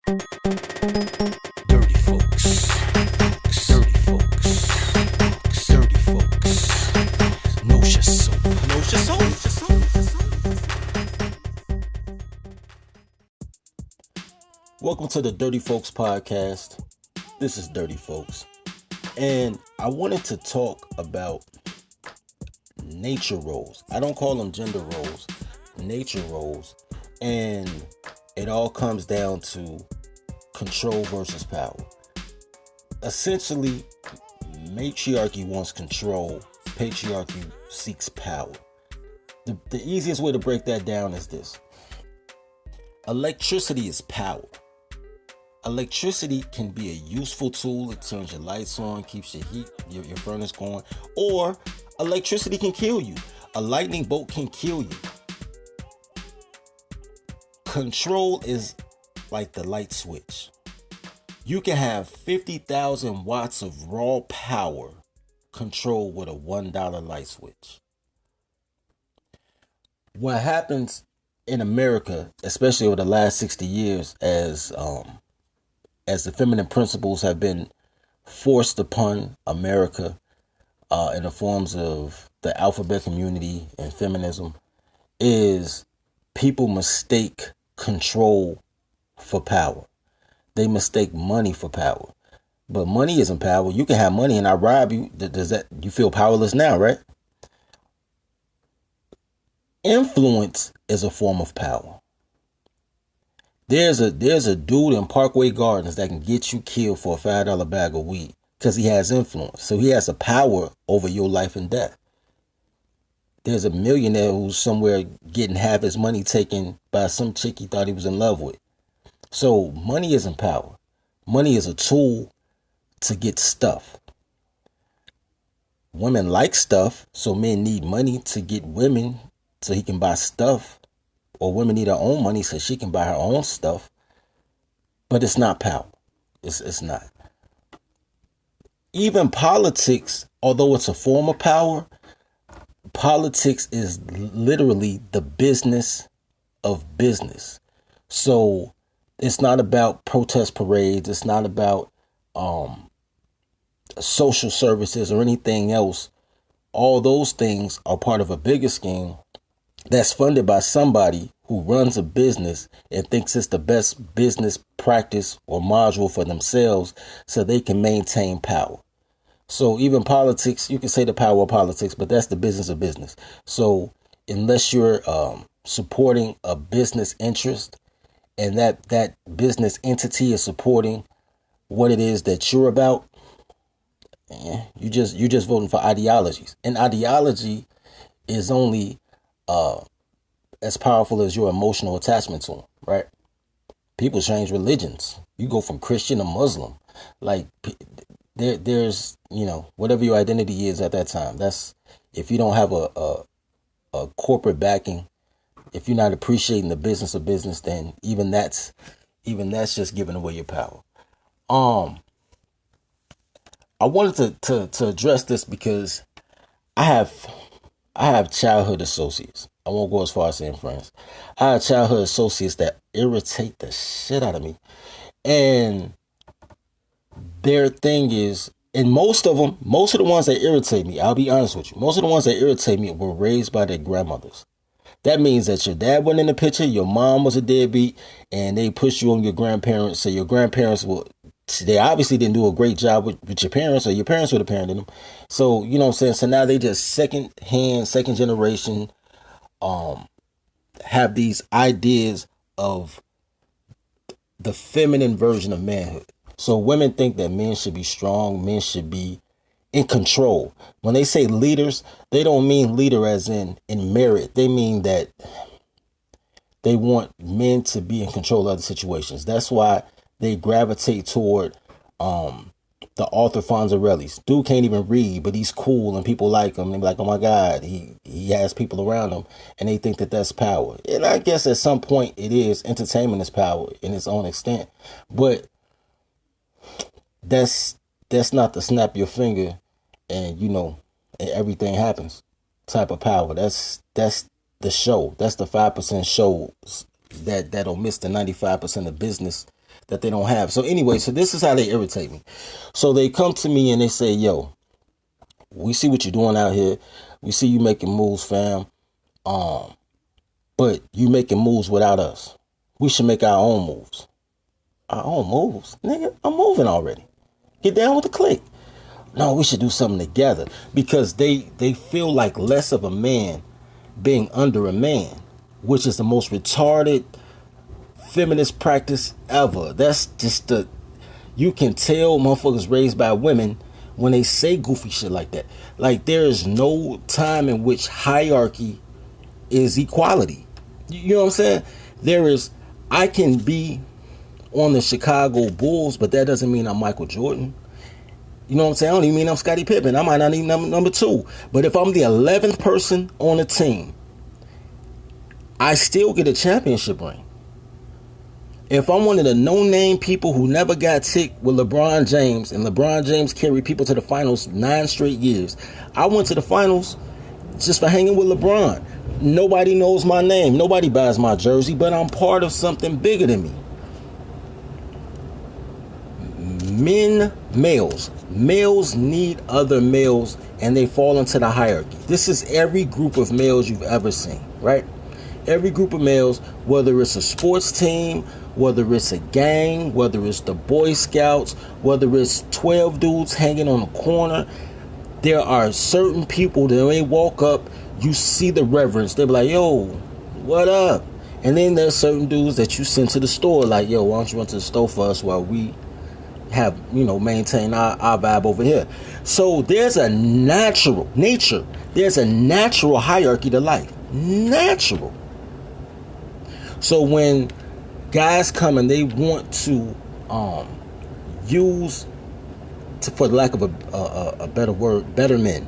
Dirty folks. Dirty folks. Dirty folks. No soap. No soap. Welcome to the Dirty Folks podcast. This is Dirty Folks. And I wanted to talk about nature roles. I don't call them gender roles, nature roles. And it all comes down to control versus power. Essentially, matriarchy wants control, patriarchy seeks power. The easiest way to break that down is this. Electricity is power. Electricity can be a useful tool. It turns your lights on, keeps your heat, your furnace going. Or electricity can kill you. A lightning bolt can kill you. Control is like the light switch. You can have 50,000 watts of raw power controlled with a $1 light switch. What happens in America, especially over the last 60 years, as the feminine principles have been forced upon America in the forms of the alphabet community and feminism, is people mistake control for power. They mistake money for power. But money isn't power. You can have money and I rob you. Does that you feel powerless now, right? Influence is a form of power. There's a dude in Parkway Gardens that can get you killed for a $5 bag of weed because he has influence. So he has a power over your life and death. There's a millionaire who's somewhere getting half his money taken by some chick he thought he was in love with. So money isn't power. Money is a tool to get stuff. Women like stuff, so men need money to get women so he can buy stuff. Or women need her own money so she can buy her own stuff. But it's not power. It's not. Even politics, although it's a form of power, politics is literally the business of business. So it's not about protest parades. It's not about social services or anything else. All those things are part of a bigger scheme that's funded by somebody who runs a business and thinks it's the best business practice or module for themselves so they can maintain power. So even politics, you can say the power of politics, but that's the business of business. So unless you're supporting a business interest and that business entity is supporting what it is that you're about, you just voting for ideologies. And ideology is only as powerful as your emotional attachment to them, right? People change religions. You go from Christian to Muslim. Like there's, whatever your identity is at that time. That's if you don't have a corporate backing, if you're not appreciating the business of business, then even that's just giving away your power. I wanted to address this because I have childhood associates. I won't go as far as saying friends. I have childhood associates that irritate the shit out of me. And their thing is, and most of the ones that irritate me, I'll be honest with you, most of the ones that irritate me were raised by their grandmothers. That means that your dad wasn't in the picture, your mom was a deadbeat, and they pushed you on your grandparents. So your grandparents they obviously didn't do a great job with your parents, or your parents would have parented them. So, you know what I'm saying? So now they just second generation, have these ideas of the feminine version of manhood. So women think that men should be strong, men should be in control. When they say leaders, they don't mean leader as in merit. They mean that they want men to be in control of the situations. That's why they gravitate toward the Arthur Fonzarellis. Dude can't even read, but he's cool and people like him. They're like, oh my God, he has people around him, and they think that that's power. And I guess at some point it is. Entertainment is power in its own extent, but that's not the snap your finger and and everything happens type of power. That's the show. That's the 5% show that'll miss the 95% of business that they don't have. So anyway, so this is how they irritate me. So they come to me and they say, yo, we see what you're doing out here. We see you making moves, fam. But you making moves without us. We should make our own moves. Our own moves? Nigga, I'm moving already. Get down with the clique. No, we should do something together. Because they feel like less of a man being under a man, which is the most retarded feminist practice ever. That's just you can tell motherfuckers raised by women when they say goofy shit like that. Like, there is no time in which hierarchy is equality. You know what I'm saying? I can be on the Chicago Bulls, but that doesn't mean I'm Michael Jordan. You know what I'm saying? I don't even mean I'm Scottie Pippen. I might not even number 2. But if I'm the 11th person on the team, I still get a championship ring. If I'm one of the no-name people who never got ticked with LeBron James, and LeBron James carried people to the finals 9 straight years, I went to the finals just for hanging with LeBron. Nobody knows my name. Nobody buys my jersey, but I'm part of something bigger than me. Males need other males, and they fall into the hierarchy. This is every group of males you've ever seen, right? Every group of males, whether it's a sports team, whether it's a gang, whether it's the Boy Scouts, whether it's 12 dudes hanging on a corner, there are certain people that when they walk up, you see the reverence. They be like, yo, what up? And then there's certain dudes that you send to the store, like, yo, why don't you run to the store for us while we have, maintain our vibe over here. So there's a natural hierarchy to life. Natural. So when guys come and they want to use, for the lack of a better word, better men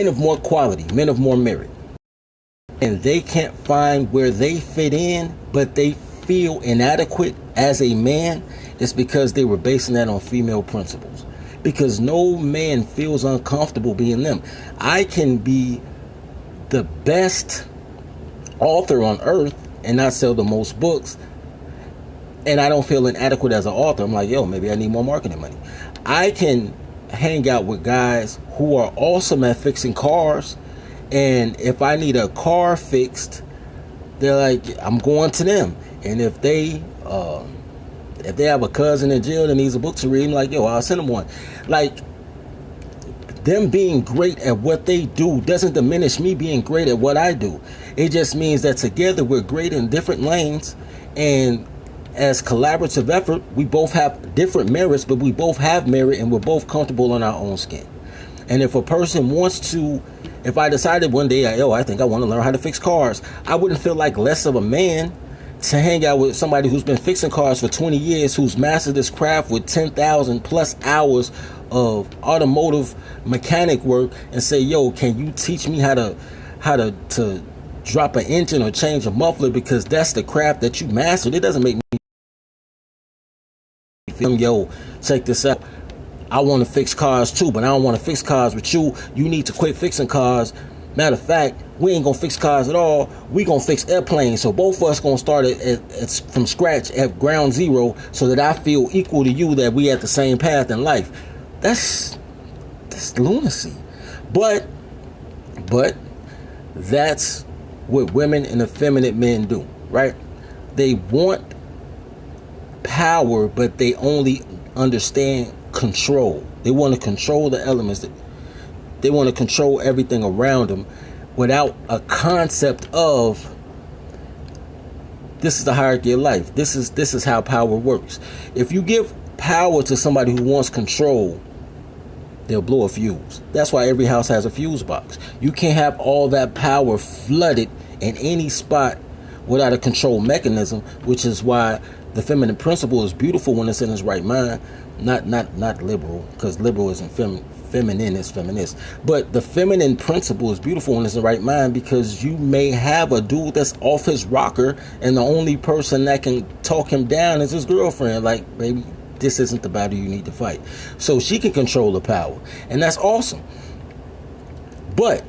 of more quality, men of more merit, and they can't find where they fit in, but they feel inadequate as a man, it's because they were basing that on female principles. Because no man feels uncomfortable being them. I can be the best author on earth and not sell the most books, and I don't feel inadequate as an author. I'm like, yo, maybe I need more marketing money. I can hang out with guys who are awesome at fixing cars, and if I need a car fixed, they're like, I'm going to them. And if they have a cousin in jail that needs a book to read, I'm like, yo, I'll send them one. Like, them being great at what they do doesn't diminish me being great at what I do. It just means that together we're great in different lanes, and as collaborative effort, we both have different merits, but we both have merit, and we're both comfortable in our own skin. And if a person wants to, if I decided one day, I think I want to learn how to fix cars, I wouldn't feel like less of a man to hang out with somebody who's been fixing cars for 20 years, who's mastered this craft with 10,000 plus hours of automotive mechanic work, and say, yo, can you teach me how to drop an engine or change a muffler, because that's the craft that you mastered. It doesn't make me feel, yo, check this out, I want to fix cars too, but I don't want to fix cars with you. You need to quit fixing cars. Matter of fact, we ain't gonna fix cars at all. We gonna fix airplanes. So both of us gonna start from scratch at ground zero, so that I feel equal to you, that we at the same path in life. That's lunacy. But that's what women and effeminate men do, right? They want power, but they only understand control. They want to control the elements. They want to control everything around them without a concept of, this is the hierarchy of life. This is how power works. If you give power to somebody who wants control, they'll blow a fuse. That's why every house has a fuse box. You can't have all that power flooded in any spot without a control mechanism, which is why the feminine principle is beautiful when it's in its right mind. Not liberal, because liberal isn't feminine, it's feminist. But the feminine principle is beautiful when it's in the right mind, because you may have a dude that's off his rocker, and the only person that can talk him down is his girlfriend. Like, baby, this isn't the battle you need to fight. So she can control the power, and that's awesome. But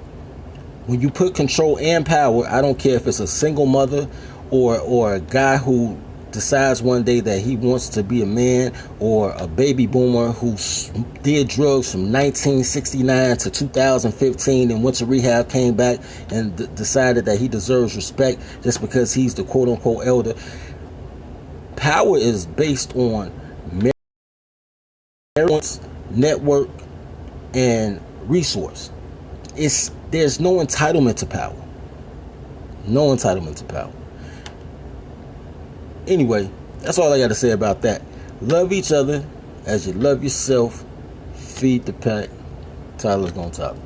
when you put control and power, I don't care if it's a single mother or a guy who decides one day that he wants to be a man, or a baby boomer who did drugs from 1969 to 2015 and went to rehab, came back and decided that he deserves respect just because he's the quote-unquote elder. Power is based on network and resource. There's no entitlement to power. No entitlement to power. Anyway, that's all I got to say about that. Love each other as you love yourself. Feed the pack. Tyler's gonna top.